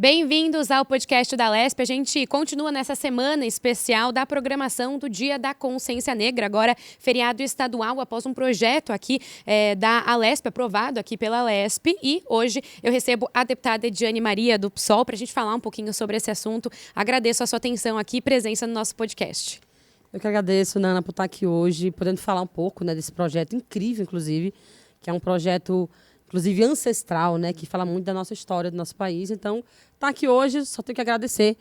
Bem-vindos ao podcast da Alesp. A gente continua nessa semana especial da programação do Dia da Consciência Negra, agora feriado estadual após um projeto aqui da Alesp, aprovado aqui pela Alesp. E hoje eu recebo a deputada Ediane Maria do PSOL para a gente falar um pouquinho sobre esse assunto. Agradeço a sua atenção aqui e presença no nosso podcast. Eu que agradeço, Nana, por estar aqui hoje, podendo falar um pouco, né, desse projeto incrível, inclusive, que é um projeto, inclusive, ancestral, né, que fala muito da nossa história, do nosso país. Então, estar aqui hoje, só tenho que agradecer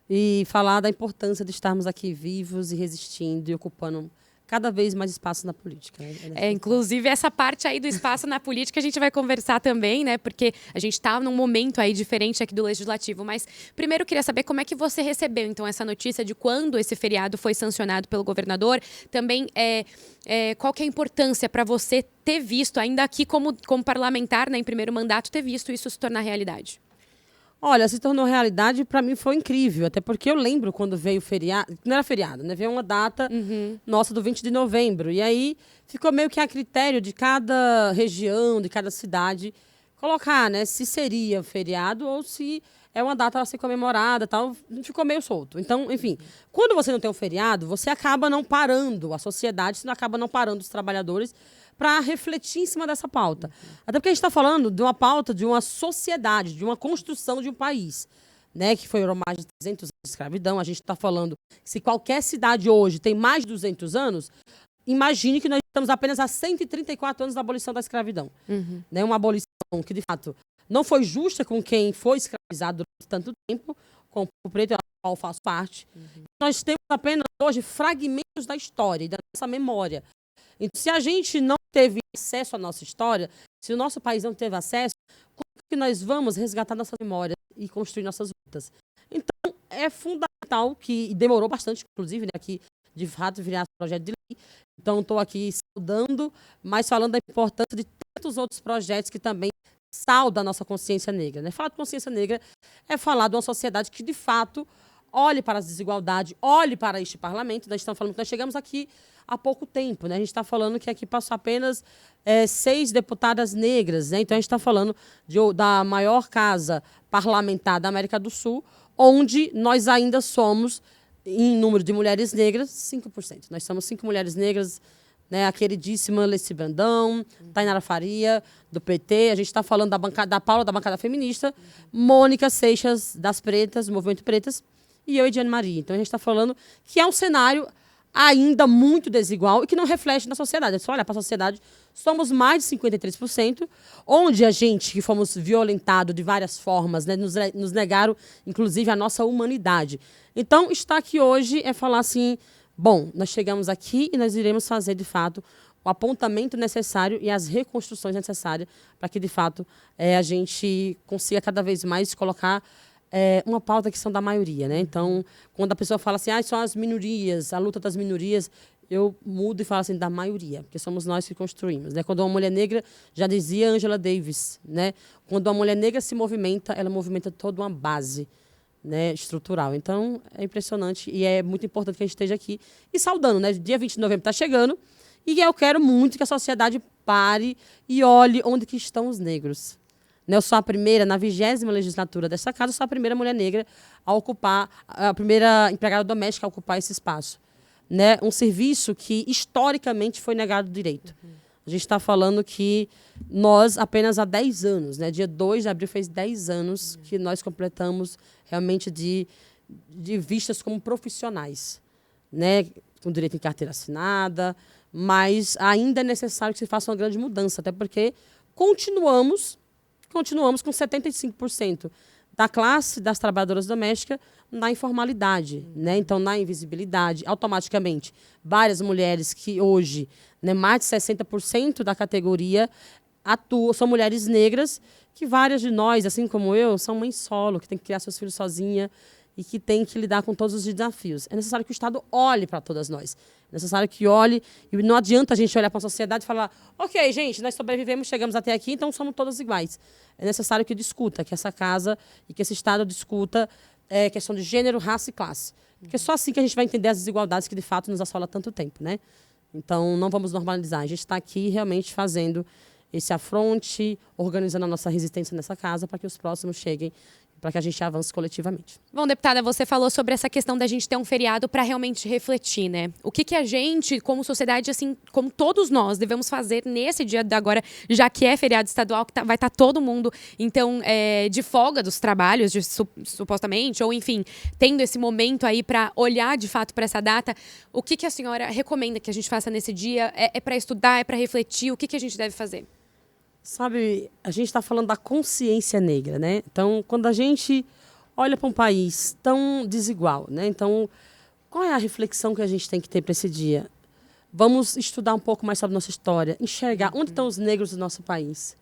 e falar da importância de estarmos aqui vivos e resistindo e ocupando cada vez mais espaço na política. Inclusive, essa parte aí do espaço na política a gente vai conversar também, né? Porque a gente está num momento aí diferente aqui do Legislativo. Mas primeiro eu queria saber como é que você recebeu, então, essa notícia de quando esse feriado foi sancionado pelo governador. Também, qual que é a importância para você ter visto, ainda aqui como parlamentar, né, em primeiro mandato, ter visto isso se tornar realidade? Olha, se tornou realidade, para mim foi incrível, até porque eu lembro quando veio o feriado, não era feriado, né? Veio uma data nossa do 20 de novembro, e aí ficou meio que a critério de cada região, de cada cidade, colocar, né, se seria feriado ou se é uma data a ser comemorada, tal, ficou meio solto. Então, enfim, quando você não tem um feriado, você acaba não parando a sociedade, você acaba não parando os trabalhadores para refletir em cima dessa pauta. Até porque a gente está falando de uma pauta de uma sociedade, de uma construção de um país, né, que foi mais de 300 anos de escravidão. A gente está falando que se qualquer cidade hoje tem mais de 200 anos, imagine que nós estamos apenas há 134 anos da abolição da escravidão. Né, uma abolição que, de fato, não foi justa com quem foi escravizado durante tanto tempo, com o preto, a qual faço parte. Nós temos apenas hoje fragmentos da história e da nossa memória. Então, se a gente não teve acesso à nossa história, se o nosso país não teve acesso, como que nós vamos resgatar nossas memórias e construir nossas lutas? Então, é fundamental e demorou bastante, inclusive, né, aqui, de fato, virar projeto de lei. Então, estou aqui saudando, mas falando da importância de tantos outros projetos que também saudam a nossa consciência negra, né? Falar de consciência negra é falar de uma sociedade que, de fato, olhe para as desigualdades, olhe para este parlamento. Nós estamos falando que nós chegamos aqui há pouco tempo, né? A gente está falando que aqui passou apenas 6 deputadas negras, né? Então a gente está falando da maior casa parlamentar da América do Sul, onde nós ainda somos, em número de mulheres negras, 5%. Nós somos 5 mulheres negras, né? A queridíssima Leci Brandão, Tainara Faria, do PT. A gente está falando da Paula, da bancada feminista, Mônica Seixas, das Pretas, do Movimento Pretas, e eu, Ediane Maria. Então, a gente está falando que é um cenário ainda muito desigual e que não reflete na sociedade. É só olhar para a sociedade, somos mais de 53%, onde a gente, que fomos violentados de várias formas, né, nos negaram, inclusive, a nossa humanidade. Então, estar aqui hoje é falar assim, bom, nós chegamos aqui e nós iremos fazer, de fato, o apontamento necessário e as reconstruções necessárias para que, de fato, a gente consiga cada vez mais colocar uma pauta que são da maioria, né? Então, quando a pessoa fala assim, são as minorias, a luta das minorias, eu mudo e falo assim, da maioria, porque somos nós que construímos, né? Quando uma mulher negra, já dizia Angela Davis, né? Quando uma mulher negra se movimenta, ela movimenta toda uma base, né, estrutural. Então, é impressionante e é muito importante que a gente esteja aqui e saudando, né? Dia 20 de novembro está chegando e eu quero muito que a sociedade pare e olhe onde que estão os negros. Eu sou a primeira, na 20ª legislatura dessa casa, eu sou a primeira mulher negra a ocupar, a primeira empregada doméstica a ocupar esse espaço. Né? Um serviço que, historicamente, foi negado o direito. A gente está falando que nós, apenas há 10 anos, né? Dia 2 de abril fez 10 anos que nós completamos realmente de vistas como profissionais, né? Com direito em carteira assinada, mas ainda é necessário que se faça uma grande mudança, até porque continuamos com 75% da classe das trabalhadoras domésticas na informalidade, né? Então, na invisibilidade, automaticamente, várias mulheres que hoje, né, mais de 60% da categoria atuam, são mulheres negras, que várias de nós, assim como eu, são mães solo, que tem que criar seus filhos sozinha e que tem que lidar com todos os desafios. É necessário que o Estado olhe para todas nós. É necessário que olhe, e não adianta a gente olhar para a sociedade e falar, ok, gente, nós sobrevivemos, chegamos até aqui, então somos todas iguais. É necessário que discuta, que essa casa e que esse Estado discuta questão de gênero, raça e classe. Porque é só assim que a gente vai entender as desigualdades que, de fato, nos assolam há tanto tempo, né? Então, não vamos normalizar. A gente está aqui realmente fazendo esse afronte, organizando a nossa resistência nessa casa para que os próximos cheguem para que a gente avance coletivamente. Bom, deputada, você falou sobre essa questão da gente ter um feriado para realmente refletir, né? O que a gente, como sociedade, assim, como todos nós, devemos fazer nesse dia de agora, já que é feriado estadual, que vai estar todo mundo, então, de folga dos trabalhos, supostamente, ou enfim, tendo esse momento aí para olhar de fato para essa data. O que a senhora recomenda que a gente faça nesse dia? É para estudar, é para refletir? O que a gente deve fazer? Sabe, a gente está falando da consciência negra, né? Então, quando a gente olha para um país tão desigual, né? Então, qual é a reflexão que a gente tem que ter para esse dia? Vamos estudar um pouco mais sobre a nossa história, enxergar onde estão os negros do nosso país.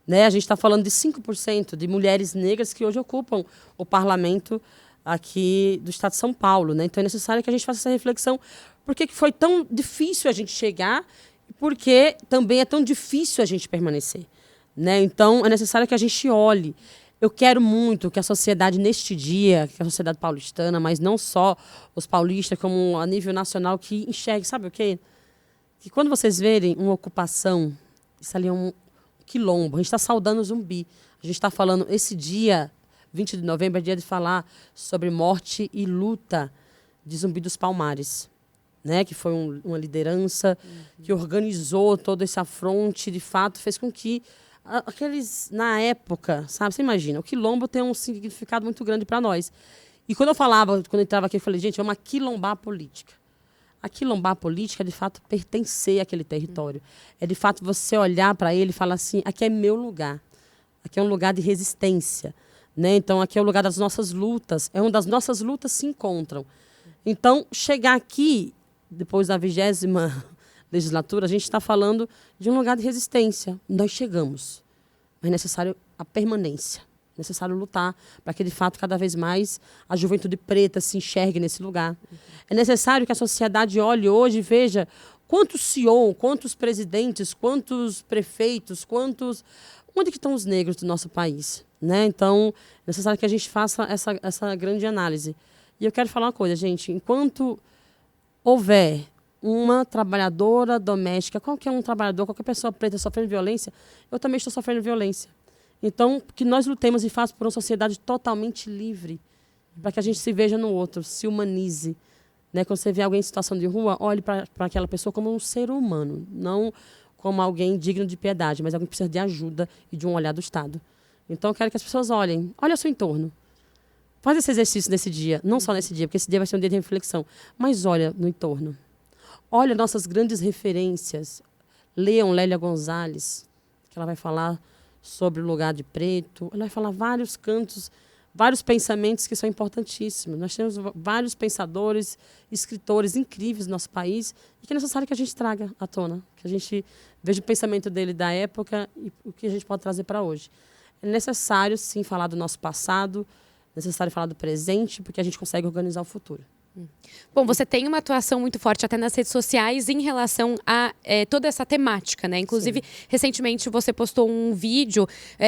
Né? A gente está falando de 5% de mulheres negras que hoje ocupam o parlamento aqui do estado de São Paulo. Né? Então, é necessário que a gente faça essa reflexão. Por que foi tão difícil a gente chegar? Porque também é tão difícil a gente permanecer. Né? Então, é necessário que a gente olhe. Eu quero muito que a sociedade, neste dia, que a sociedade paulistana, mas não só os paulistas, como a nível nacional, que enxergue, sabe o quê? Que quando vocês verem uma ocupação, isso ali é um quilombo, a gente está saudando o Zumbi. A gente está falando, esse dia, 20 de novembro, é dia de falar sobre morte e luta de Zumbi dos Palmares. Né, que foi uma liderança que organizou todo esse afronte, de fato, fez com que aqueles, na época, sabe, você imagina, o quilombo tem um significado muito grande para nós. E quando eu entrava aqui, eu falei, gente, vamos aquilombar a política. Aquilombar a política é, de fato, pertencer àquele território. É, de fato, você olhar para ele e falar assim, aqui é meu lugar. Aqui é um lugar de resistência. Né? Então, aqui é o lugar das nossas lutas. É onde as nossas lutas se encontram. Então, chegar aqui, depois da 20ª legislatura, a gente está falando de um lugar de resistência. Nós chegamos, mas é necessário a permanência. É necessário lutar para que, de fato, cada vez mais a juventude preta se enxergue nesse lugar. É necessário que a sociedade olhe hoje e veja quantos CEO, quantos presidentes, quantos prefeitos, onde que estão os negros do nosso país. Né? Então, é necessário que a gente faça essa grande análise. E eu quero falar uma coisa, gente. Enquanto houver uma trabalhadora doméstica, qualquer um trabalhador, qualquer pessoa preta sofrendo violência, eu também estou sofrendo violência. Então, que nós lutemos e façamos por uma sociedade totalmente livre, para que a gente se veja no outro, se humanize. Né? Quando você vê alguém em situação de rua, olhe para aquela pessoa como um ser humano, não como alguém digno de piedade, mas alguém que precisa de ajuda e de um olhar do Estado. Então, eu quero que as pessoas olhem ao seu entorno. Faz esse exercício nesse dia, não só nesse dia, porque esse dia vai ser um dia de reflexão, mas olha no entorno. Olha nossas grandes referências. Leiam Lélia Gonzalez, que ela vai falar sobre o lugar de preto. Ela vai falar vários cantos, vários pensamentos que são importantíssimos. Nós temos vários pensadores, escritores incríveis no nosso país e que é necessário que a gente traga à tona, que a gente veja o pensamento dele da época e o que a gente pode trazer para hoje. É necessário, sim, falar do nosso passado, necessário falar do presente, porque a gente consegue organizar o futuro. Bom, você tem uma atuação muito forte até nas redes sociais em relação a toda essa temática, né? Inclusive, sim, recentemente você postou um vídeo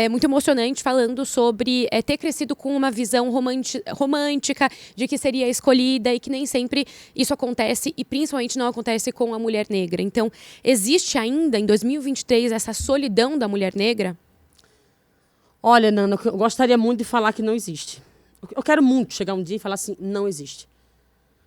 muito emocionante falando sobre ter crescido com uma visão romântica de que seria escolhida e que nem sempre isso acontece e principalmente não acontece com a mulher negra. Então, existe ainda em 2023 essa solidão da mulher negra? Olha, Nana, eu gostaria muito de falar que não existe. Eu quero muito chegar um dia e falar assim, não existe.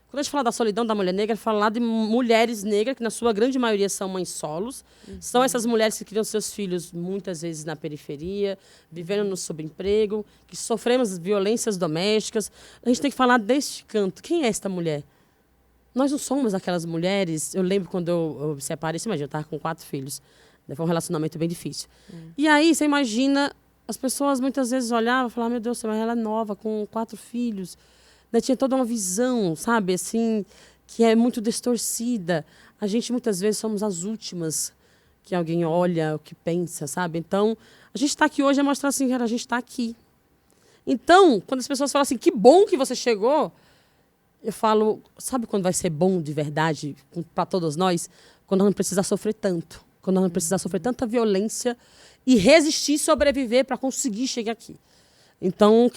Quando a gente fala da solidão da mulher negra, é falar de mulheres negras, que na sua grande maioria são mães solos. São essas mulheres que criam seus filhos muitas vezes na periferia, vivendo no subemprego, que sofremos violências domésticas. A gente tem que falar deste canto. Quem é esta mulher? Nós não somos aquelas mulheres... Eu lembro quando eu separei, você imagina, eu estava com 4 filhos. Foi um relacionamento bem difícil. E aí, você imagina... As pessoas muitas vezes olhavam e falavam, meu Deus, mas ela é nova, com 4 filhos. Né? Tinha toda uma visão, sabe, assim, que é muito distorcida. A gente, muitas vezes, somos as últimas que alguém olha, o que pensa, sabe? Então, a gente está aqui hoje é mostrar assim, cara, a gente está aqui. Então, quando as pessoas falam assim, que bom que você chegou, eu falo, sabe quando vai ser bom de verdade para todos nós? Quando nós não precisar sofrer tanto. Quando nós não precisar sofrer tanta violência e resistir e sobreviver para conseguir chegar aqui. Então,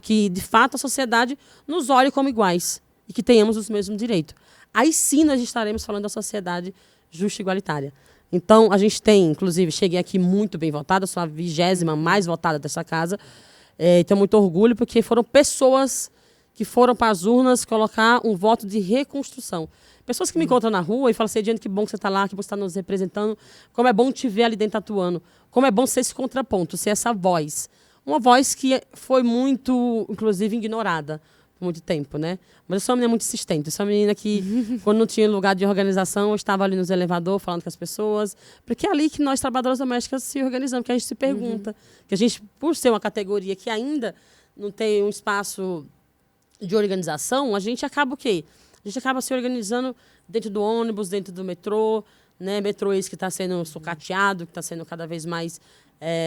que de fato a sociedade nos olhe como iguais e que tenhamos os mesmos direitos. Aí sim nós estaremos falando da sociedade justa e igualitária. Então, a gente tem, inclusive, cheguei aqui muito bem votada, sou a 20ª mais votada dessa casa. Tenho muito orgulho, porque foram pessoas que foram para as urnas colocar um voto de reconstrução. Pessoas que me encontram na rua e falam assim, Ediane, que bom que você está lá, que você está nos representando, como é bom te ver ali dentro atuando, como é bom ser esse contraponto, ser essa voz. Uma voz que foi muito, inclusive, ignorada por muito tempo, né? Mas eu sou uma menina muito insistente. Eu sou uma menina que, quando não tinha lugar de organização, eu estava ali nos elevadores falando com as pessoas. Porque é ali que nós, trabalhadoras domésticas, se organizamos, que a gente se pergunta. Que a gente, por ser uma categoria que ainda não tem um espaço de organização, a gente acaba o quê? A gente acaba se organizando dentro do ônibus, dentro do metrô, né? Metrô esse que está sendo sucateado, que está sendo cada vez mais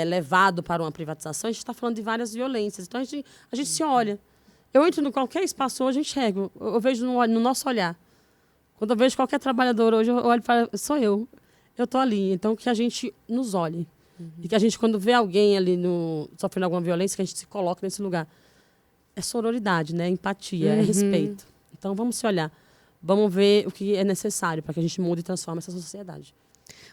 levado para uma privatização. A gente está falando de várias violências. Então, a gente se olha. Eu entro em qualquer espaço hoje, eu enxergo. Eu vejo no nosso olhar. Quando eu vejo qualquer trabalhador hoje, eu olho para... Sou eu. Eu estou ali. Então, que a gente nos olhe. E que a gente, quando vê alguém ali sofrendo alguma violência, que a gente se coloque nesse lugar. É sororidade, né? Empatia, é respeito. Então, vamos se olhar. Vamos ver o que é necessário para que a gente mude e transforme essa sociedade.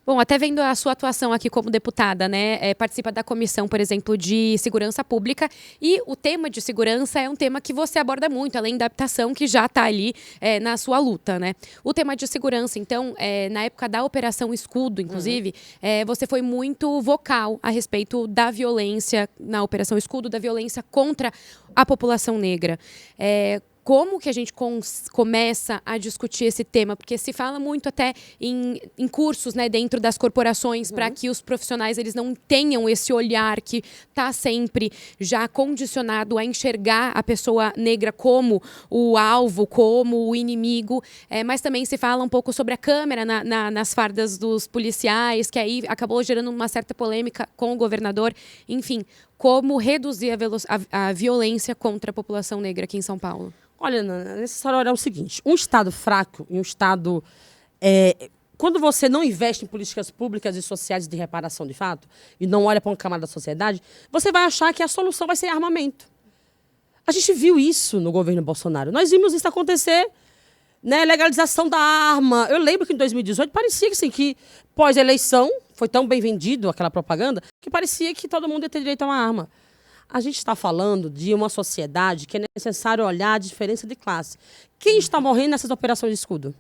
Bom, até vendo a sua atuação aqui como deputada, né? Participa da comissão, por exemplo, de segurança pública. E o tema de segurança é um tema que você aborda muito, além da habitação, que já está ali na sua luta, né? O tema de segurança, então, na época da Operação Escudo, inclusive, você foi muito vocal a respeito da violência na Operação Escudo, da violência contra a população negra. Como que a gente começa a discutir esse tema? Porque se fala muito até em cursos, né, dentro das corporações, para que os profissionais eles não tenham esse olhar que está sempre já condicionado a enxergar a pessoa negra como o alvo, como o inimigo. Mas também se fala um pouco sobre a câmera nas fardas dos policiais, que aí acabou gerando uma certa polêmica com o governador. Enfim, como reduzir a violência contra a população negra aqui em São Paulo? Olha, nessa história é o seguinte, um Estado fraco e um Estado... quando você não investe em políticas públicas e sociais de reparação de fato, e não olha para uma camada da sociedade, você vai achar que a solução vai ser armamento. A gente viu isso no governo Bolsonaro. Nós vimos isso acontecer, né? Legalização da arma. Eu lembro que em 2018 parecia que, assim, que pós-eleição, foi tão bem vendido aquela propaganda, que parecia que todo mundo ia ter direito a uma arma. A gente está falando de uma sociedade que é necessário olhar a diferença de classe. Quem está morrendo nessas operações de escudo?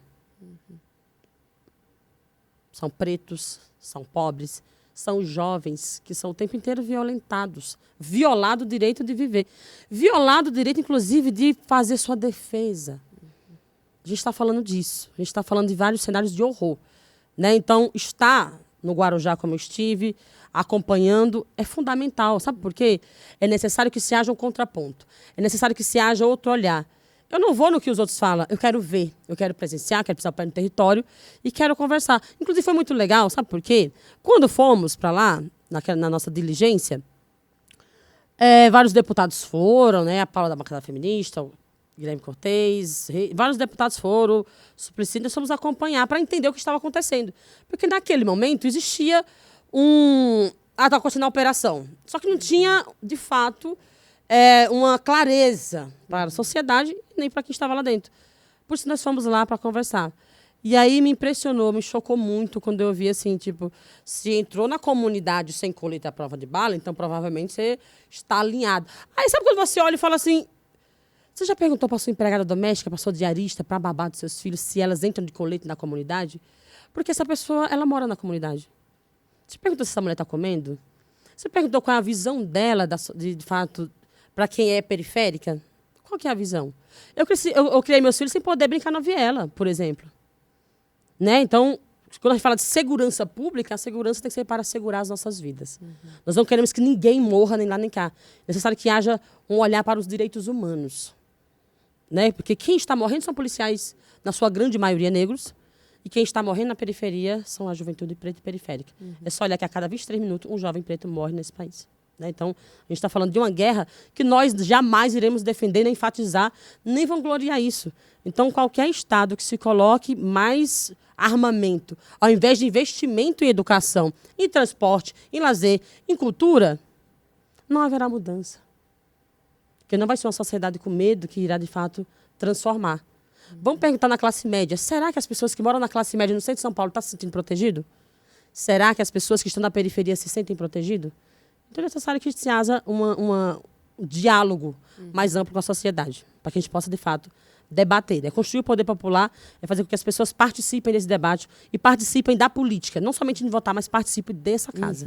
São pretos, são pobres, são jovens que são o tempo inteiro violentados. Violado o direito de viver. Violado o direito, inclusive, de fazer sua defesa. A gente está falando disso. A gente está falando de vários cenários de horror. Né? Então, estar no Guarujá, como eu estive, acompanhando, é fundamental. Sabe por quê? É necessário que se haja um contraponto. É necessário que se haja outro olhar. Eu não vou no que os outros falam. Eu quero ver. Eu quero presenciar, quero pisar o pé no território e quero conversar. Inclusive, foi muito legal. Sabe por quê? Quando fomos para lá, na nossa diligência, vários deputados foram, né? A Paula da Bancada Feminista, o Guilherme Cortez, vários deputados foram, Suplicy, nós fomos acompanhar para entender o que estava acontecendo. Porque naquele momento existia estava acontecendo a operação. Só que não tinha, de fato, uma clareza para a sociedade nem para quem estava lá dentro. Por isso nós fomos lá para conversar. E aí me impressionou, me chocou muito quando eu vi assim, tipo, se entrou na comunidade sem colete à prova de bala, então provavelmente você está alinhado. Aí sabe quando você olha e fala assim, você já perguntou para sua empregada doméstica, para sua diarista, para a babá dos seus filhos, se elas entram de colete na comunidade? Porque essa pessoa, ela mora na comunidade. Você perguntou se essa mulher está comendo? Você perguntou qual é a visão dela, de fato, para quem é periférica? Qual que é a visão? Eu criei meus filhos sem poder brincar na viela, por exemplo. Né? Então, quando a gente fala de segurança pública, a segurança tem que ser para assegurar as nossas vidas. Nós não queremos que ninguém morra, nem lá nem cá. É necessário que haja um olhar para os direitos humanos. Né? Porque quem está morrendo são policiais, na sua grande maioria, negros. E quem está morrendo na periferia são a juventude preta e periférica. É só olhar que a cada 23 minutos um jovem preto morre nesse país. Né? Então, a gente está falando de uma guerra que nós jamais iremos defender, nem enfatizar, nem vangloriar isso. Então, qualquer Estado que se coloque mais armamento, ao invés de investimento em educação, em transporte, em lazer, em cultura, não haverá mudança. Porque não vai ser uma sociedade com medo que irá, de fato, transformar. Vamos perguntar na classe média. Será que as pessoas que moram na classe média no centro de São Paulo estão se sentindo protegidas? Será que as pessoas que estão na periferia se sentem protegidas? Então é necessário que se haja diálogo mais amplo com a sociedade, para que a gente possa, de fato, debater. Construir o poder popular é fazer com que as pessoas participem desse debate e participem da política, não somente de votar, mas participem dessa casa.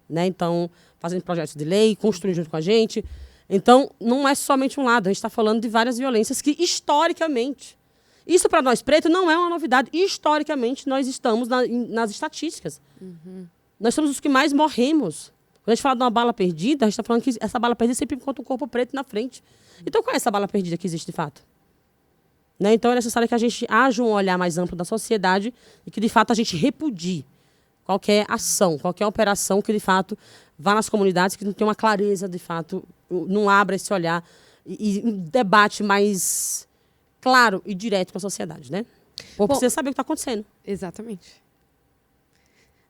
Né? Então, fazendo projetos de lei, construindo junto com a gente. Então, não é somente um lado, a gente está falando de várias violências que, historicamente, isso para nós pretos não é uma novidade. Historicamente, nós estamos nas estatísticas. Nós somos os que mais morremos. Quando a gente fala de uma bala perdida, a gente está falando que essa bala perdida sempre encontra um corpo preto na frente. Então, qual é essa bala perdida que existe de fato? Né? Então, é necessário que a gente haja um olhar mais amplo da sociedade e que, de fato, a gente repudie qualquer ação, qualquer operação que, de fato, vá nas comunidades, que não tem uma clareza, de fato, não abra esse olhar e um debate mais claro e direto com a sociedade, né? Ou precisa saber o que está acontecendo. Exatamente.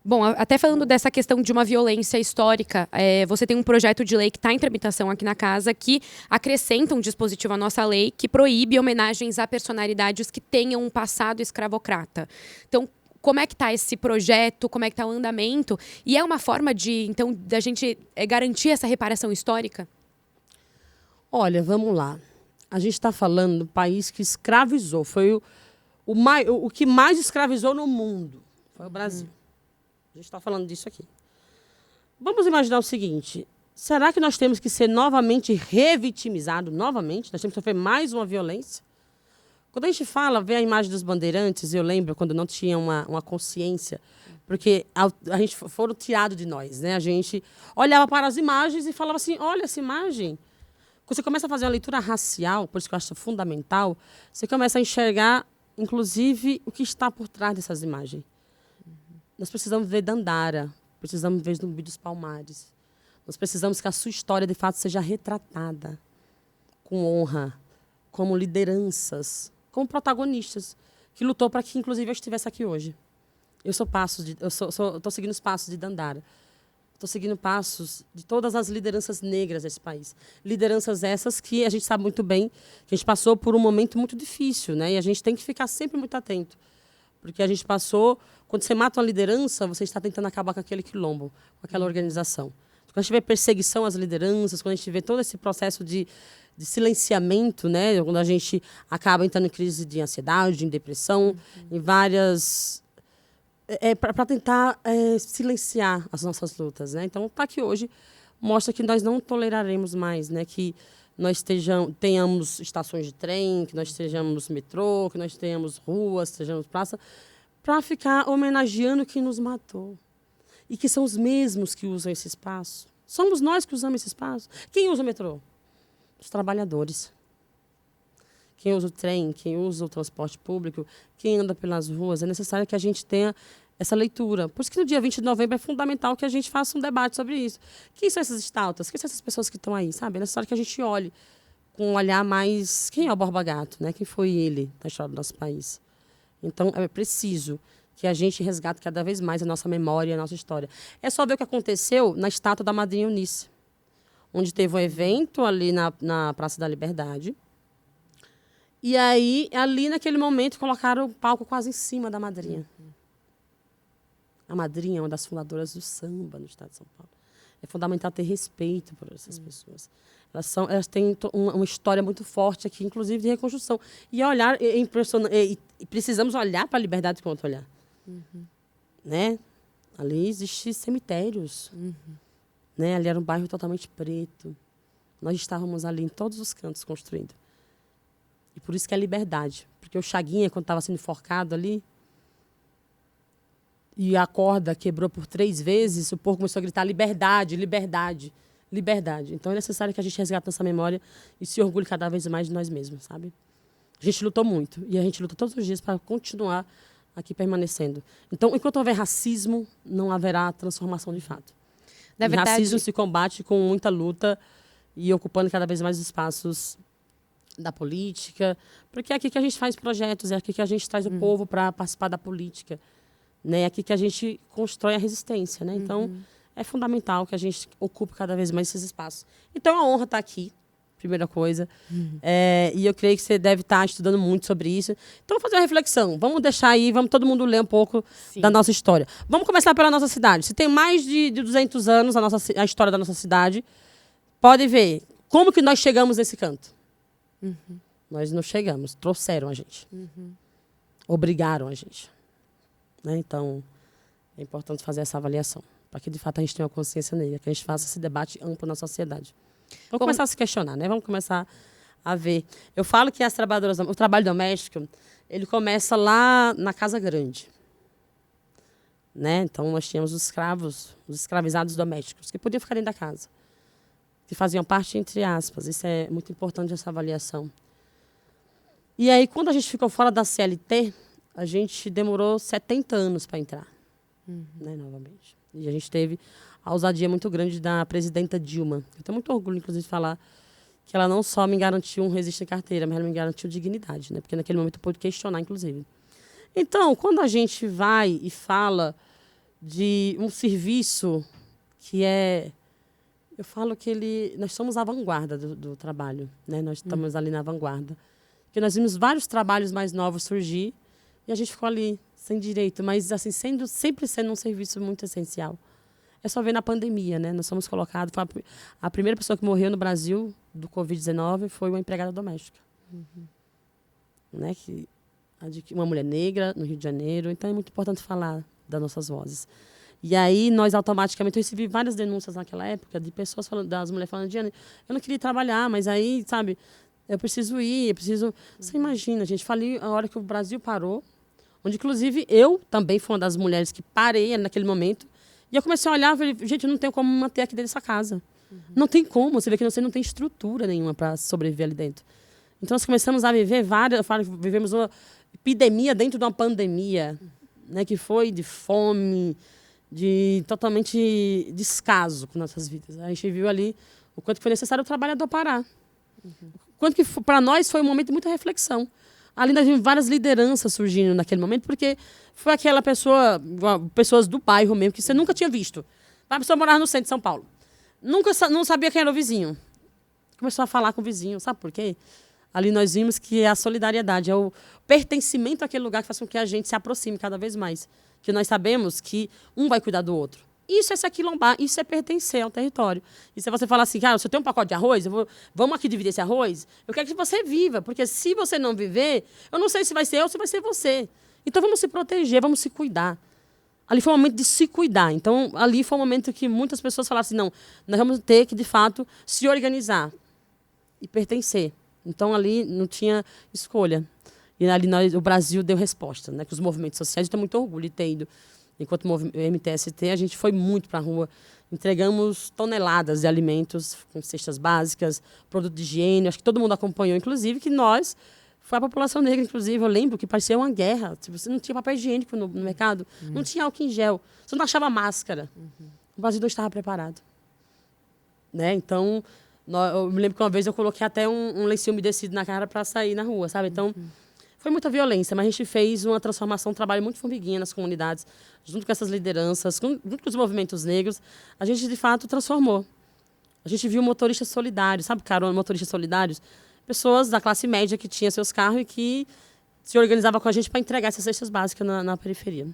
Bom, até falando dessa questão de uma violência histórica, você tem um projeto de lei que está em tramitação aqui na casa que acrescenta um dispositivo à nossa lei que proíbe homenagens a personalidades que tenham um passado escravocrata. Então, como é que está esse projeto? Como é que está o andamento? E é uma forma então, da gente garantir essa reparação histórica? Olha, vamos lá. A gente está falando do país que escravizou. Foi o que mais escravizou no mundo. Foi o Brasil. A gente está falando disso aqui. Vamos imaginar o seguinte. Será que nós temos que ser novamente revitimizados? Novamente? Nós temos que sofrer mais uma violência? Quando a gente fala, vê a imagem dos bandeirantes, eu lembro quando não tinha uma consciência, porque a gente foram tirados de nós, né? A gente olhava para as imagens e falava assim, olha essa imagem. Quando você começa a fazer uma leitura racial, por isso que eu acho fundamental, você começa a enxergar, inclusive, o que está por trás dessas imagens. Nós precisamos ver Dandara, precisamos ver Zumbi dos Palmares. Nós precisamos que a sua história, de fato, seja retratada com honra, como lideranças, como protagonistas, que lutou para que, inclusive, eu estivesse aqui hoje. Eu estou seguindo os passos de Dandara. Estou seguindo passos de todas as lideranças negras desse país. Lideranças essas que a gente sabe muito bem que a gente passou por um momento muito difícil, né? E a gente tem que ficar sempre muito atento. Porque a gente passou... Quando você mata uma liderança, você está tentando acabar com aquele quilombo, com aquela organização. Quando a gente vê perseguição às lideranças, quando a gente vê todo esse processo de silenciamento, né? Quando a gente acaba entrando em crise de ansiedade, em depressão, em várias... para tentar silenciar as nossas lutas, né? Então, está aqui hoje mostra que nós não toleraremos mais, né? Que nós tenhamos estações de trem, que nós tenhamos metrô, que nós tenhamos ruas, tenhamos praça, para ficar homenageando quem nos matou. E que são os mesmos que usam esse espaço. Somos nós que usamos esse espaço. Quem usa o metrô? Os trabalhadores. Quem usa o trem, quem usa o transporte público, quem anda pelas ruas. É necessário que a gente tenha essa leitura. Por isso que no dia 20 de novembro é fundamental que a gente faça um debate sobre isso. Quem são essas estátuas? Quem são essas pessoas que estão aí? Sabe? É necessário que a gente olhe com um olhar mais... Quem é o Borba Gato? Né? Quem foi ele na história do nosso país? Então, é preciso que a gente resgate cada vez mais a nossa memória e a nossa história. É só ver o que aconteceu na estátua da Madrinha Eunice, onde teve um evento ali na Praça da Liberdade. E aí, ali naquele momento, colocaram o palco quase em cima da madrinha. A madrinha é uma das fundadoras do samba no estado de São Paulo. É fundamental ter respeito por essas pessoas. Elas têm uma história muito forte aqui, inclusive de reconstrução. E olhar é impressionante. E precisamos olhar para a liberdade com outro olhar. Né? Ali existem cemitérios. Né? Ali era um bairro totalmente preto. Nós estávamos ali em todos os cantos construindo. E por isso que é liberdade. Porque o Chaguinha, quando estava sendo enforcado ali, e a corda quebrou por 3 vezes, o povo começou a gritar liberdade, liberdade, liberdade. Então é necessário que a gente resgate nossa memória e se orgulhe cada vez mais de nós mesmos, sabe? A gente lutou muito e a gente luta todos os dias para continuar aqui permanecendo. Então, enquanto houver racismo, não haverá transformação de fato. Na verdade, racismo se combate com muita luta e ocupando cada vez mais espaços da política, porque é aqui que a gente faz projetos, é aqui que a gente traz o povo para participar da política. Né? É aqui que a gente constrói a resistência. Né? Então, é fundamental que a gente ocupe cada vez mais esses espaços. Então, é uma honra estar aqui, primeira coisa. E eu creio que você deve estar estudando muito sobre isso. Então, vamos fazer uma reflexão. Vamos deixar aí, vamos todo mundo ler um pouco da nossa história. Vamos começar pela nossa cidade. Se tem mais de 200 anos a história da nossa cidade, pode ver. como que nós chegamos nesse canto? Nós não chegamos, trouxeram a gente. Obrigaram a gente. Né? Então, é importante fazer essa avaliação, para que, de fato, a gente tenha uma consciência negra, que a gente faça esse debate amplo na sociedade. Vamos começar a se questionar, né? Vamos começar a ver. Eu falo que as trabalhadoras, o trabalho doméstico, ele começa lá na casa grande. Né? Então, nós tínhamos os escravos, os escravizados domésticos, que podiam ficar dentro da casa, que faziam parte, entre aspas. Isso é muito importante, essa avaliação. E aí, quando a gente ficou fora da CLT, a gente demorou 70 anos para entrar, né, novamente. E a gente teve a ousadia muito grande da presidenta Dilma. Eu tenho muito orgulho, inclusive, de falar que ela não só me garantiu um registro em carteira, mas ela me garantiu dignidade, né? Porque naquele momento eu pude questionar, inclusive. Então, quando a gente vai e fala de um serviço que é... Eu falo que nós somos a vanguarda do trabalho, né? Nós estamos ali na vanguarda. Porque nós vimos vários trabalhos mais novos surgir e a gente ficou ali, sem direito, mas assim, sempre sendo um serviço muito essencial. É só ver na pandemia, né? Nós fomos colocados... A primeira pessoa que morreu no Brasil do Covid-19 foi uma empregada doméstica. Né? Uma mulher negra no Rio de Janeiro. Então, é muito importante falar das nossas vozes. E aí, nós automaticamente... Eu recebi várias denúncias naquela época de pessoas falando, das mulheres falando, Diana, eu não queria trabalhar, mas aí, sabe, eu preciso ir, eu preciso... Você imagina, gente, falei a hora que o Brasil parou, onde, inclusive, eu também fui uma das mulheres que parei naquele momento. E eu comecei a olhar e falei, gente, eu não tenho como manter aqui dentro dessa casa. Não tem como. Você vê que você não tem estrutura nenhuma para sobreviver ali dentro. Então, nós começamos a viver vivemos uma epidemia dentro de uma pandemia, né, que foi de fome, de totalmente descaso com nossas vidas. A gente viu ali o quanto foi necessário o trabalhador parar. Quanto que, para nós, foi um momento de muita reflexão. Ali nós vimos várias lideranças surgindo naquele momento, porque foi aquela pessoa, pessoas do bairro mesmo, que você nunca tinha visto. A pessoa morava no centro de São Paulo. Não sabia quem era o vizinho. Começou a falar com o vizinho. Sabe por quê? Ali nós vimos que é a solidariedade, é o pertencimento àquele lugar que faz com que a gente se aproxime cada vez mais. Que nós sabemos que um vai cuidar do outro. Isso é se aquilombar, isso é pertencer ao território. E se você falar assim, cara, se eu tenho um pacote de arroz, vamos aqui dividir esse arroz, eu quero que você viva, porque se você não viver, eu não sei se vai ser eu ou se vai ser você. Então vamos se proteger, vamos se cuidar. Ali foi um momento de se cuidar. Então, ali foi um momento que muitas pessoas falaram assim, não, nós vamos ter que, de fato, se organizar e pertencer. Então, ali não tinha escolha. E ali o Brasil deu resposta, né? Que os movimentos sociais, eu tenho muito orgulho de ter ido. Enquanto MTST, a gente foi muito para a rua. Entregamos toneladas de alimentos com cestas básicas, produto de higiene. Acho que todo mundo acompanhou, inclusive, que nós, foi a população negra, inclusive. Eu lembro que parecia uma guerra. Você não tinha papel higiênico no mercado, não tinha álcool em gel, você não achava máscara. O Brasil não estava preparado. Né? Então, eu me lembro que uma vez eu coloquei até um lencinho umedecido na cara para sair na rua, sabe? Então, foi muita violência, mas a gente fez uma transformação, um trabalho muito formiguinha nas comunidades, junto com essas lideranças, junto com os movimentos negros. A gente, de fato, transformou. A gente viu motoristas solidários, sabe, carona, motoristas solidários? Pessoas da classe média que tinham seus carros e que se organizavam com a gente para entregar essas cestas básicas na periferia.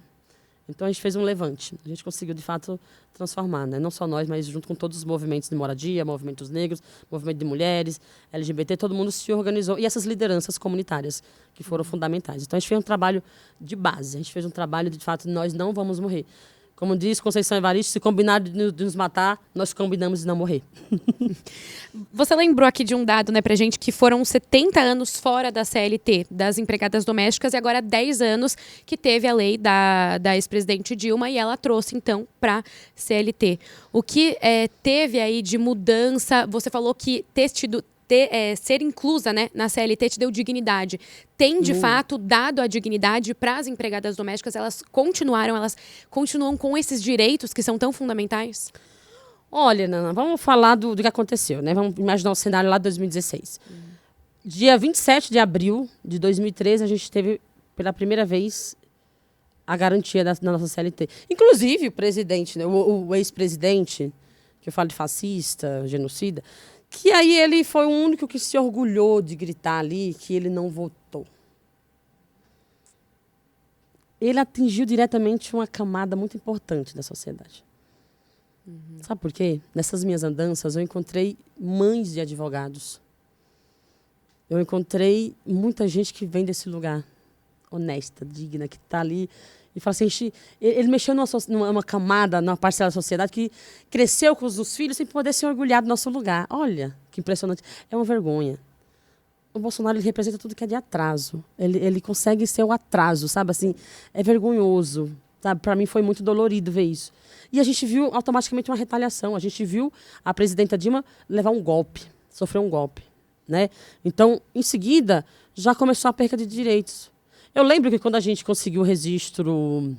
Então, a gente fez um levante. A gente conseguiu, de fato, transformar, né? Não só nós, mas junto com todos os movimentos de moradia, movimentos negros, movimento de mulheres, LGBT, todo mundo se organizou. E essas lideranças comunitárias, que foram fundamentais. Então, a gente fez um trabalho de base. A gente fez um trabalho de fato, nós não vamos morrer. Como diz Conceição Evaristo, se combinar de nos matar, nós combinamos de não morrer. Você lembrou aqui de um dado, né, pra gente, que foram 70 anos fora da CLT, das empregadas domésticas, e agora 10 anos que teve a lei da ex-presidente Dilma, e ela trouxe, então, pra CLT. O que teve aí de mudança? Você falou que ser inclusa, né, na CLT te deu dignidade. Tem, de fato, dado a dignidade para as empregadas domésticas? Elas continuam com esses direitos que são tão fundamentais? Olha, Nana, vamos falar do que aconteceu, né? Vamos imaginar o cenário lá de 2016. Dia 27 de abril de 2013, a gente teve, pela primeira vez, a garantia da nossa CLT. Inclusive, o presidente, né, o ex-presidente, que eu falo de fascista, genocida, que aí ele foi o único que se orgulhou de gritar ali que ele não votou. Ele atingiu diretamente uma camada muito importante da sociedade. Sabe por quê? Nessas minhas andanças, eu encontrei mães de advogados. Eu encontrei muita gente que vem desse lugar, honesta, digna, que está ali. E fala assim, ele mexeu numa camada, numa parcela da sociedade que cresceu com os filhos sem poder se orgulhar do nosso lugar. Olha, que impressionante. É uma vergonha. O Bolsonaro, ele representa tudo que é de atraso. Ele consegue ser o atraso, sabe? Assim, é vergonhoso. Sabe? Para mim foi muito dolorido ver isso. E a gente viu automaticamente uma retaliação. A gente viu a presidenta Dilma levar um golpe, sofrer um golpe, né? Então, em seguida, já começou a perca de direitos. Eu lembro que quando a gente conseguiu o registro,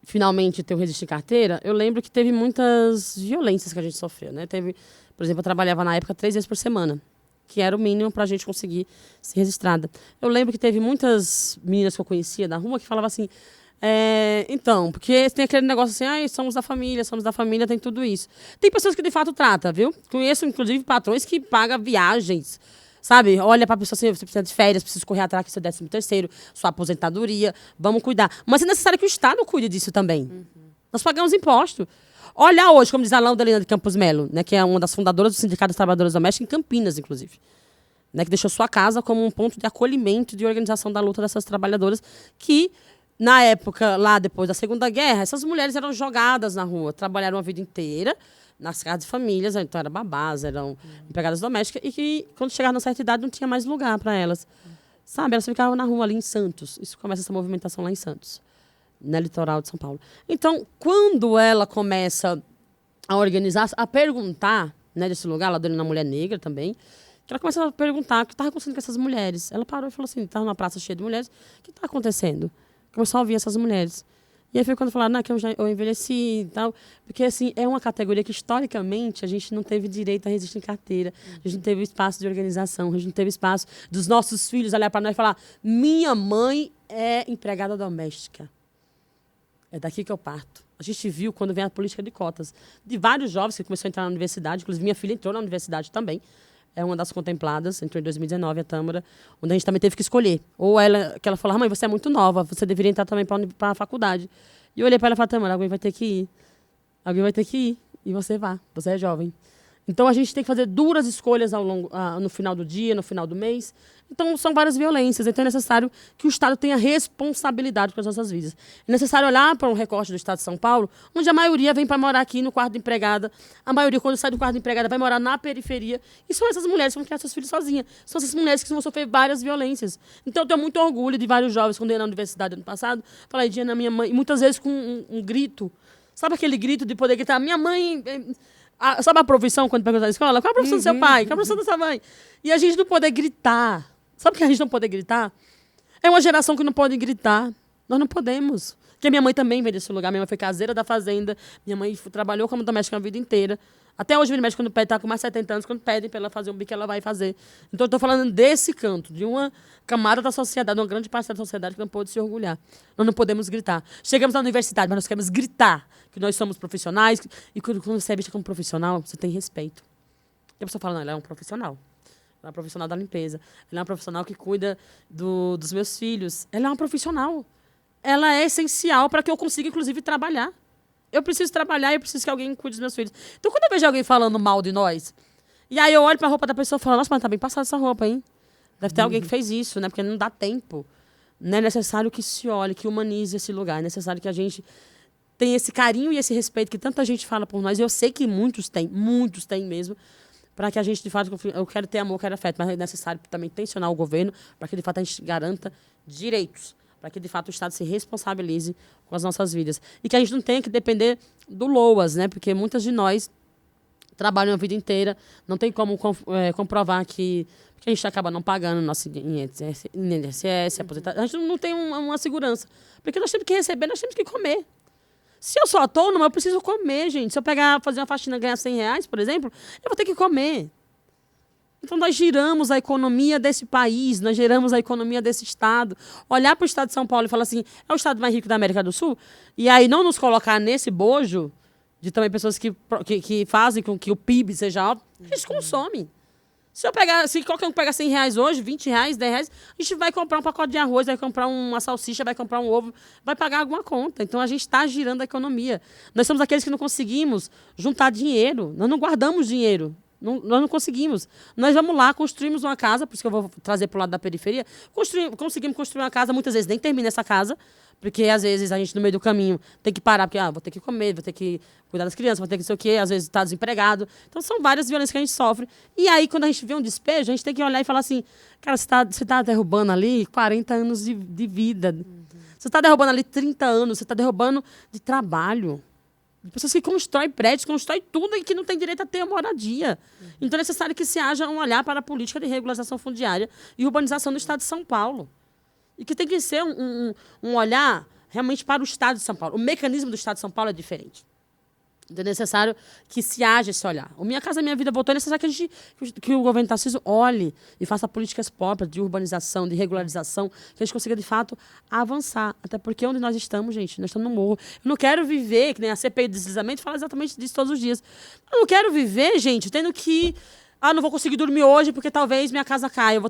finalmente ter o registro em carteira, eu lembro que teve muitas violências que a gente sofreu, né? Teve, por exemplo, eu trabalhava na época 3 vezes por semana, que era o mínimo para a gente conseguir ser registrada. Eu lembro que teve muitas meninas que eu conhecia na rua que falavam assim, então, porque tem aquele negócio assim, somos da família, tem tudo isso. Tem pessoas que de fato tratam, viu? Conheço, inclusive, patrões que pagam viagens, sabe? Olha para a pessoa assim, você precisa de férias, precisa correr atrás do seu 13º, sua aposentadoria, vamos cuidar. Mas é necessário que o Estado cuide disso também. Nós pagamos imposto. Olha hoje, como diz a Laudelina de Campos Melo, né, que é uma das fundadoras do Sindicato dos Trabalhadores Domésticos em Campinas, inclusive. Né, que deixou sua casa como um ponto de acolhimento e de organização da luta dessas trabalhadoras que, na época, lá depois da Segunda Guerra, essas mulheres eram jogadas na rua, trabalharam a vida inteira nas casas de famílias, então eram babás, eram empregadas domésticas, e que, quando chegaram na certa idade, não tinha mais lugar para elas. Sabe, elas ficavam na rua ali em Santos. Isso começa essa movimentação lá em Santos, no litoral de São Paulo. Então, quando ela começa a organizar, a perguntar, né, desse lugar, ela dona uma mulher negra também, que ela começa a perguntar o que estava acontecendo com essas mulheres. Ela parou e falou assim, estava numa praça cheia de mulheres, o que está acontecendo? Começou a ouvir essas mulheres. E aí foi quando falaram, que eu envelheci e tal. Porque, assim, é uma categoria que, historicamente, a gente não teve direito a registro em carteira. A gente não teve espaço de organização. A gente não teve espaço dos nossos filhos olhar para nós e falar, minha mãe é empregada doméstica. É daqui que eu parto. A gente viu, quando vem a política de cotas, de vários jovens que começaram a entrar na universidade. Inclusive, minha filha entrou na universidade também. É uma das contempladas, entrou em 2019, a Tâmara, onde a gente também teve que escolher. Ou que ela falou, mãe, você é muito nova, você deveria entrar também para a faculdade. E eu olhei para ela e falei, Tâmara, alguém vai ter que ir. Alguém vai ter que ir. E você vá, você é jovem. Então, a gente tem que fazer duras escolhas no final do dia, no final do mês. Então, são várias violências. Então, é necessário que o Estado tenha responsabilidade com as nossas vidas. É necessário olhar para um recorte do Estado de São Paulo, onde a maioria vem para morar aqui no quarto de empregada. A maioria, quando sai do quarto de empregada, vai morar na periferia. E são essas mulheres que vão criar seus filhos sozinhas. São essas mulheres que vão sofrer várias violências. Então, eu tenho muito orgulho de vários jovens, quando eu ia na universidade ano passado, falei, dia na minha mãe, e muitas vezes com um grito. Sabe aquele grito de poder gritar, minha mãe... sabe a profissão, quando pergunta na escola? Qual a profissão do seu pai? Qual a profissão da sua mãe? E a gente não poder gritar. Sabe que a gente não poder gritar? É uma geração que não pode gritar. Nós não podemos. Porque minha mãe também veio desse lugar. Minha mãe foi caseira da fazenda. Minha mãe trabalhou como doméstica a vida inteira. Até hoje, mexe quando pede, está com mais de 70 anos, quando pedem para ela fazer um bico, ela vai fazer. Então, eu estou falando desse canto, de uma camada da sociedade, uma grande parte da sociedade que não pode se orgulhar. Nós não podemos gritar. Chegamos na universidade, mas nós queremos gritar que nós somos profissionais. E quando você é vista como profissional, você tem respeito. E a pessoa fala, não, ela é um profissional. Ela é uma profissional da limpeza. Ela é uma profissional que cuida dos meus filhos. Ela é uma profissional. Ela é essencial para que eu consiga, inclusive, trabalhar. Eu preciso trabalhar e eu preciso que alguém cuide dos meus filhos. Então, quando eu vejo alguém falando mal de nós, e aí eu olho para a roupa da pessoa e falo, nossa, mas tá bem passada essa roupa, hein? Deve ter alguém que fez isso, né? Porque não dá tempo. Não é necessário que se olhe, que humanize esse lugar. É necessário que a gente tenha esse carinho e esse respeito que tanta gente fala por nós. E eu sei que muitos têm mesmo, para que a gente, de fato, eu quero ter amor, quero afeto, mas é necessário também tensionar o governo para que, de fato, a gente garanta direitos, para que, de fato, o Estado se responsabilize com as nossas vidas. E que a gente não tenha que depender do LOAS, né? Porque muitas de nós trabalham a vida inteira, não tem como comprovar que a gente acaba não pagando nosso INSS, aposentado. A gente não tem uma segurança. Porque nós temos que receber, nós temos que comer. Se eu sou autônoma, eu preciso comer, gente. Se eu fazer uma faxina e ganhar R$100, por exemplo, eu vou ter que comer. Então, nós giramos a economia desse país, nós giramos a economia desse Estado. Olhar para o Estado de São Paulo e falar assim, é o Estado mais rico da América do Sul? E aí não nos colocar nesse bojo de também pessoas que fazem com que o PIB seja alto. A gente consome. Se qualquer um pegar R$100 hoje, R$20, R$10, a gente vai comprar um pacote de arroz, vai comprar uma salsicha, vai comprar um ovo, vai pagar alguma conta. Então, a gente está girando a economia. Nós somos aqueles que não conseguimos juntar dinheiro. Nós não guardamos dinheiro. Nós não conseguimos. Nós vamos lá, construímos uma casa, por isso que eu vou trazer para o lado da periferia. Conseguimos construir uma casa, muitas vezes nem termina essa casa, porque às vezes a gente, no meio do caminho, tem que parar, porque vou ter que comer, vou ter que cuidar das crianças, vou ter que não sei o quê, às vezes está desempregado. Então, são várias violências que a gente sofre. E aí, quando a gente vê um despejo, a gente tem que olhar e falar assim, cara, você tá derrubando ali 40 anos de vida. Você está derrubando ali 30 anos, você está derrubando de trabalho. De pessoas que constroem prédios, constroem tudo e que não tem direito a ter moradia. Então, é necessário que se haja um olhar para a política de regularização fundiária e urbanização no estado de São Paulo. E que tem que ser um olhar realmente para o estado de São Paulo. O mecanismo do estado de São Paulo é diferente. Então, é necessário que se haja esse olhar. O Minha Casa Minha Vida voltou, é necessário que o governo Tarcísio olhe e faça políticas próprias de urbanização, de regularização, que a gente consiga, de fato, avançar. Até porque onde nós estamos, gente, nós estamos no morro. Eu não quero viver, que nem a CPI do deslizamento fala exatamente disso todos os dias. Eu não quero viver, gente, tendo que... não vou conseguir dormir hoje porque talvez minha casa caia.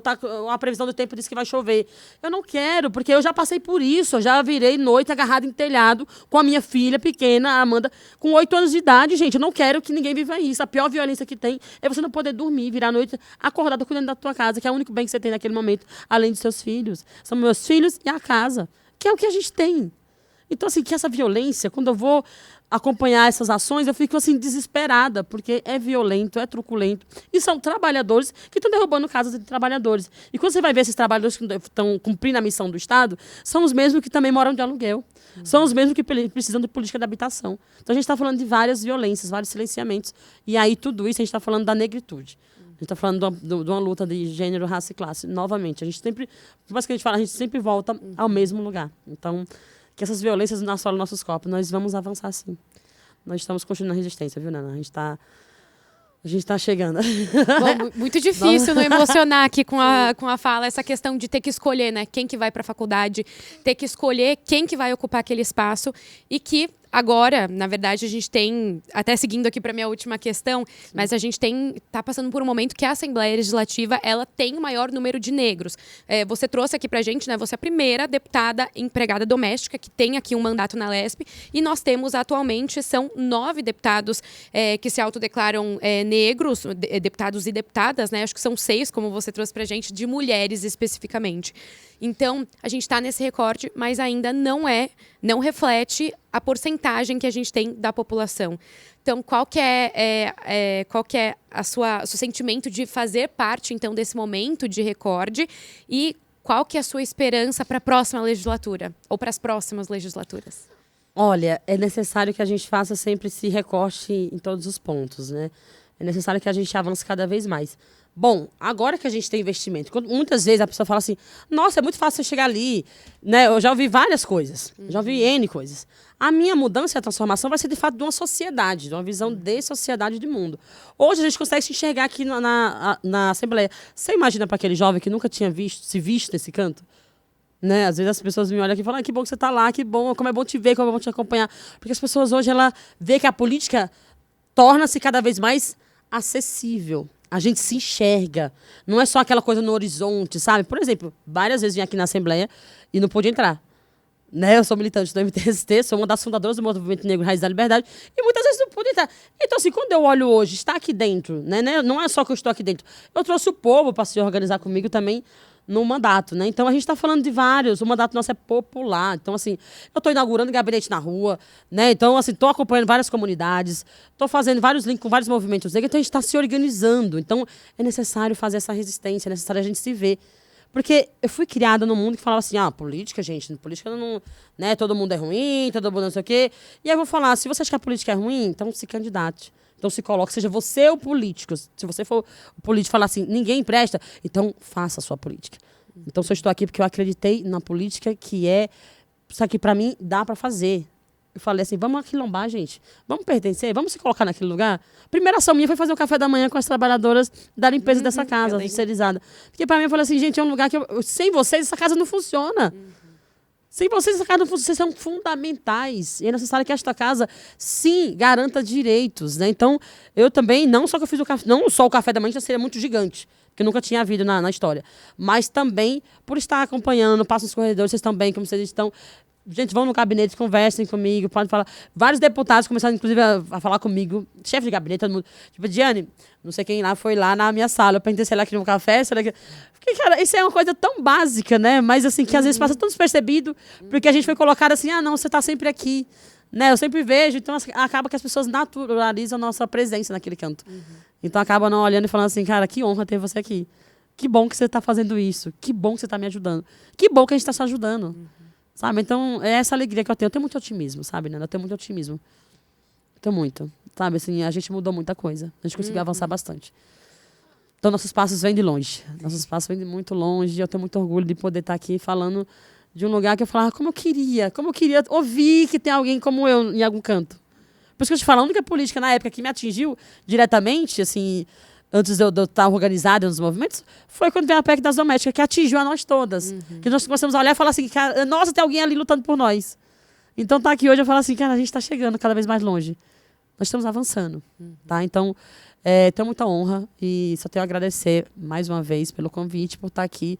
A previsão do tempo diz que vai chover. Eu não quero, porque eu já passei por isso. Eu já virei noite agarrada em telhado com a minha filha pequena, a Amanda, com 8 anos de idade, gente. Eu não quero que ninguém viva isso. A pior violência que tem é você não poder dormir, virar a noite acordada cuidando da tua casa, que é o único bem que você tem naquele momento, além dos seus filhos. São meus filhos e a casa, que é o que a gente tem. Então, assim, que essa violência, quando eu vou acompanhar essas ações, eu fico, assim, desesperada, porque é violento, é truculento. E são trabalhadores que estão derrubando casas de trabalhadores. E quando você vai ver esses trabalhadores que estão cumprindo a missão do Estado, são os mesmos que também moram de aluguel. São os mesmos que precisam de política de habitação. Então, a gente está falando de várias violências, vários silenciamentos. E aí, tudo isso, a gente está falando da negritude. A gente está falando de uma luta de gênero, raça e classe. Novamente, a gente sempre, por mais que a gente fale, a gente sempre volta ao mesmo lugar. Então, que essas violências não assolam nossos corpos. Nós vamos avançar, sim. Nós estamos construindo a resistência, viu, Nana? A gente está chegando. Bom, muito difícil não emocionar aqui com a fala, essa questão de ter que escolher, né? Quem que vai para a faculdade, ter que escolher quem que vai ocupar aquele espaço e que... Agora, na verdade, a gente tem, até seguindo aqui para minha última questão, mas a gente está passando por um momento que a Assembleia Legislativa ela tem o maior número de negros. Você trouxe aqui para a gente, né? Você é a primeira deputada empregada doméstica que tem aqui um mandato na LESP e nós temos atualmente, são 9 deputados que se autodeclaram negros, deputados e deputadas, né? Acho que são 6, como você trouxe para a gente, de mulheres especificamente. Então, a gente está nesse recorte, mas ainda não reflete a porcentagem que a gente tem da população. Então, qual que é o seu sentimento de fazer parte, então, desse momento de recorde e qual que é a sua esperança para a próxima legislatura ou para as próximas legislaturas? Olha, é necessário que a gente faça sempre esse recorte em todos os pontos, né? É necessário que a gente avance cada vez mais. Bom, agora que a gente tem investimento, muitas vezes a pessoa fala assim, nossa, é muito fácil você chegar ali, né? Eu já ouvi várias coisas, já ouvi N coisas. A minha mudança e a transformação vai ser, de fato, de uma sociedade, de uma visão de sociedade de mundo. Hoje a gente consegue se enxergar aqui na Assembleia. Você imagina para aquele jovem que nunca tinha se visto nesse canto? Né? Às vezes as pessoas me olham aqui e falam, que bom que você está lá, que bom, como é bom te ver, como é bom te acompanhar. Porque as pessoas hoje, ela vê que a política torna-se cada vez mais acessível. A gente se enxerga. Não é só aquela coisa no horizonte, sabe? Por exemplo, várias vezes vim aqui na Assembleia e não pude entrar. Né? Eu sou militante do MTST, sou uma das fundadoras do Movimento Negro Raiz da Liberdade e muitas vezes não pude entrar. Então, assim, quando eu olho hoje, está aqui dentro, né? Não é só que eu estou aqui dentro. Eu trouxe o povo para se organizar comigo também no mandato, né? Então, a gente está falando de vários. O mandato nosso é popular. Então, assim, eu estou inaugurando gabinete na rua, né? Então, assim, estou acompanhando várias comunidades, estou fazendo vários links com vários movimentos negros. Então, a gente está se organizando. Então, é necessário fazer essa resistência, é necessário a gente se ver. Porque eu fui criada num mundo que falava assim, política, gente, política não... Né? Todo mundo é ruim, todo mundo não sei o quê. E aí eu vou falar, se você acha que a política é ruim, então se candidate. Então se coloque, seja você o político. Se você for o político e falar assim, ninguém presta, então faça a sua política. Então se eu estou aqui porque eu acreditei na política que isso aqui para mim dá para fazer. Eu falei assim, vamos aquilombar, gente. Vamos pertencer, vamos se colocar naquele lugar. A primeira ação minha foi fazer o café da manhã com as trabalhadoras da limpeza dessa casa, terceirizada. Porque para mim eu falei assim, gente, é um lugar que sem vocês essa casa não funciona. Sem vocês, essa casa não funciona. Vocês são fundamentais. E é necessário que esta casa, sim, garanta direitos, né? Então, eu também, não só que eu fiz não só o café da manhã, já seria muito gigante. que eu nunca tinha havido na história. Mas também por estar acompanhando, passo nos corredores, vocês estão bem, como vocês estão. Gente, vão no gabinete, conversem comigo, podem falar. Vários deputados começaram, inclusive, a falar comigo, chefe de gabinete, todo mundo. Tipo, Diane, não sei quem lá foi lá na minha sala. Eu perguntei se ela queria um café, se ela queria... Porque, cara, isso é uma coisa tão básica, né? Mas, assim, que às vezes passa tão despercebido, porque a gente foi colocado assim, não, você está sempre aqui. Né? Eu sempre vejo, então acaba que as pessoas naturalizam a nossa presença naquele canto. Então acaba não olhando e falando assim, cara, que honra ter você aqui. Que bom que você está fazendo isso. Que bom que você está me ajudando. Que bom que a gente está se ajudando. Sabe? Então, é essa alegria que eu tenho. Eu tenho muito otimismo, sabe, Nana? Eu tenho muito otimismo. Tenho muito. Sabe, assim, a gente mudou muita coisa. A gente conseguiu avançar bastante. Então, nossos passos vêm de longe. Nossos passos vêm de muito longe. E eu tenho muito orgulho de poder estar aqui falando de um lugar que eu falava como eu queria ouvir que tem alguém como eu em algum canto. Por isso que eu te falo, a única política na época que me atingiu diretamente, assim, antes de eu estar organizada nos movimentos, foi quando veio a PEC das domésticas, que atingiu a nós todas. Que nós começamos a olhar e falar assim, cara, nossa, tem alguém ali lutando por nós. Então tá aqui hoje, eu falo assim, cara, a gente está chegando cada vez mais longe. Nós estamos avançando, tá? Então, tenho muita honra e só tenho a agradecer mais uma vez pelo convite, por estar aqui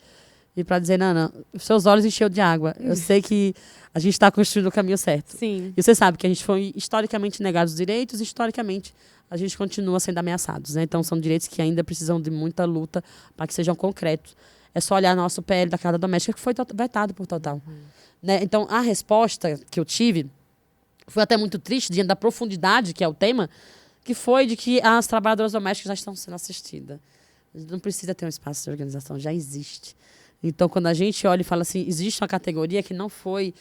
e para dizer, Nana, os seus olhos encheu de água. Eu sei que a gente está construindo o caminho certo. Sim. E você sabe que a gente foi historicamente negados os direitos, e historicamente a gente continua sendo ameaçados, né? Então são direitos que ainda precisam de muita luta para que sejam concretos. É só olhar nosso PL da Casa Doméstica, que foi vetado por total. Né? Então a resposta que eu tive foi até muito triste, diante da profundidade que é o tema, que foi de que as trabalhadoras domésticas já estão sendo assistidas. A gente não precisa ter um espaço de organização, já existe. Então, quando a gente olha e fala assim, existe uma categoria que não foi,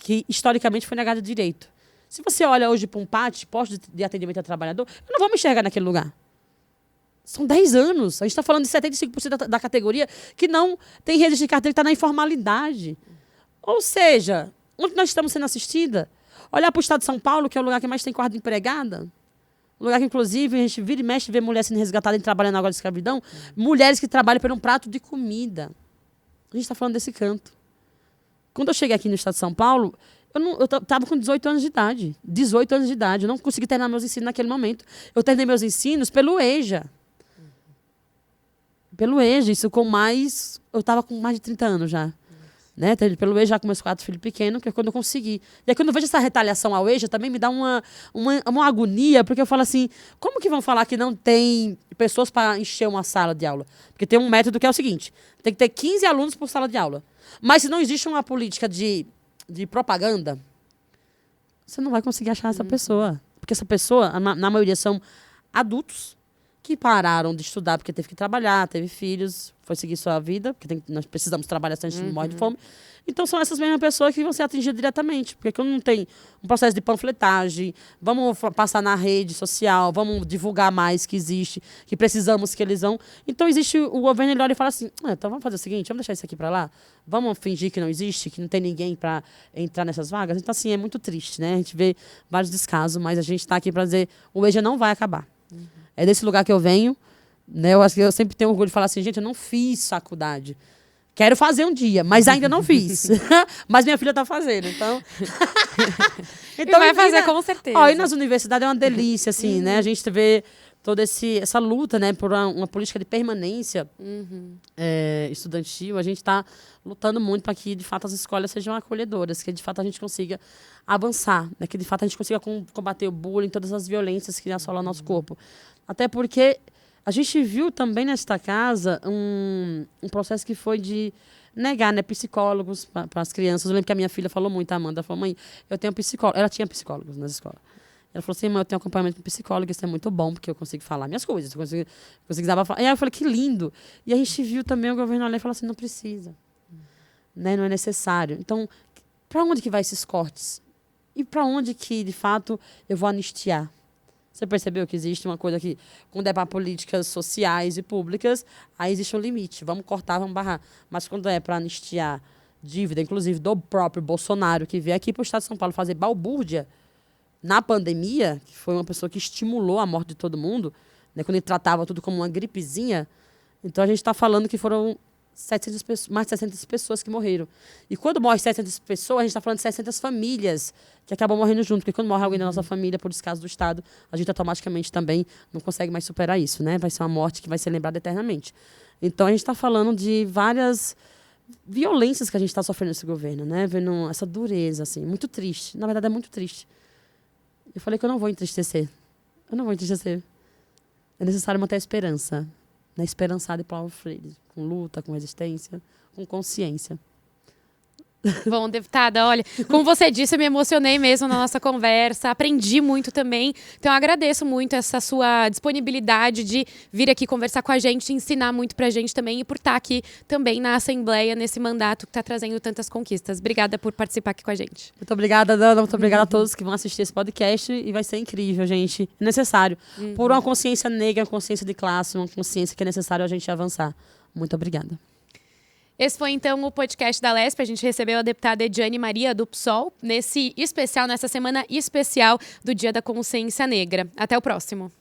que historicamente foi negada de direito. Se você olha hoje para um PAT, posto de atendimento ao trabalhador, eu não vou me enxergar naquele lugar. São 10 anos. A gente está falando de 75% da categoria que não tem rede de carteira, que está na informalidade. Ou seja, onde nós estamos sendo assistida? Olhar para o estado de São Paulo, que é o lugar que mais tem quarto de empregada. Um lugar que, inclusive, a gente vira e mexe, vê mulheres sendo resgatadas e trabalhando agora de escravidão. Mulheres que trabalham por um prato de comida. A gente está falando desse canto. Quando eu cheguei aqui no estado de São Paulo, eu estava com 18 anos de idade. 18 anos de idade. Eu não consegui terminar meus ensinos naquele momento. Eu terminei meus ensinos pelo EJA. Pelo EJA. Isso com mais... Eu estava com mais de 30 anos já. Né? Pelo EJA, já com meus 4 filhos pequenos, que é quando eu consegui. E aí, quando eu vejo essa retaliação ao EJA, também me dá uma agonia, porque eu falo assim, como que vão falar que não tem pessoas para encher uma sala de aula? Porque tem um método que é o seguinte, tem que ter 15 alunos por sala de aula. Mas se não existe uma política de propaganda, você não vai conseguir achar essa pessoa. Porque essa pessoa, na maioria, são adultos que pararam de estudar porque teve que trabalhar, teve filhos, foi seguir sua vida, porque nós precisamos trabalhar, senão a gente morre de fome. Então, são essas mesmas pessoas que vão ser atingidas diretamente. Porque quando não tem um processo de panfletagem, vamos passar na rede social, vamos divulgar mais que existe, que precisamos que eles vão. Então, existe o governo, ele olha e fala assim, então vamos fazer o seguinte, vamos deixar isso aqui para lá? Vamos fingir que não existe, que não tem ninguém para entrar nessas vagas? Então, assim, é muito triste, né? A gente vê vários descasos, mas a gente está aqui para dizer, o EJA não vai acabar. É desse lugar que eu venho, né? Eu acho que eu sempre tenho orgulho de falar assim, gente, eu não fiz faculdade. Quero fazer um dia, mas ainda não fiz. Mas minha filha está fazendo, então... Então vai fazer com certeza. Ó, e nas universidades é uma delícia, assim, né? A gente vê toda essa luta, né, por uma política de permanência estudantil. A gente está lutando muito para que, de fato, as escolas sejam acolhedoras, que, de fato, a gente consiga avançar, né? Que, de fato, a gente consiga combater o bullying, todas as violências que assolam o nosso corpo. Até porque a gente viu também nesta casa um processo que foi de negar, né, psicólogos para as crianças. Eu lembro que a minha filha falou muito, a Amanda, falou, mãe, eu tenho psicólogo. Ela tinha psicólogos nas escolas. Ela falou assim, mãe, eu tenho acompanhamento com psicólogo, isso é muito bom, porque eu consigo falar minhas coisas, eu consigo desabafar. E aí eu falei, que lindo. E a gente viu também o governo olhar e falar assim, não precisa. Né, não é necessário. Então, para onde que vai esses cortes? E para onde que, de fato, eu vou anistiar? Você percebeu que existe uma coisa que, quando é para políticas sociais e públicas, aí existe um limite. Vamos cortar, vamos barrar. Mas quando é para anistiar dívida, inclusive do próprio Bolsonaro, que veio aqui para o estado de São Paulo fazer balbúrdia na pandemia, que foi uma pessoa que estimulou a morte de todo mundo, né, quando ele tratava tudo como uma gripezinha, então a gente está falando que foram mais de 700 pessoas que morreram. E quando morre 700 pessoas, a gente está falando de 700 famílias que acabam morrendo junto. Porque quando morre alguém da nossa família por descaso do Estado, a gente automaticamente também não consegue mais superar isso, né? Vai ser uma morte que vai ser lembrada eternamente. Então, a gente está falando de várias violências que a gente está sofrendo nesse governo, né? Vendo essa dureza, assim, muito triste. Na verdade, é muito triste. Eu falei que eu não vou entristecer. Eu não vou entristecer. É necessário manter a esperança. Né? Esperançar de Paulo Freire. Com luta, com resistência, com consciência. Bom, deputada, olha, como você disse, eu me emocionei mesmo na nossa conversa, aprendi muito também, então eu agradeço muito essa sua disponibilidade de vir aqui conversar com a gente, ensinar muito pra gente também e por estar aqui também na Assembleia, nesse mandato que está trazendo tantas conquistas. Obrigada por participar aqui com a gente. Muito obrigada, Dana, muito obrigada a todos que vão assistir esse podcast e vai ser incrível, gente. É necessário. Por uma consciência negra, uma consciência de classe, uma consciência que é necessário a gente avançar. Muito obrigada. Esse foi, então, o podcast da Lespe. A gente recebeu a deputada Ediane Maria do PSOL nessa semana especial do Dia da Consciência Negra. Até o próximo.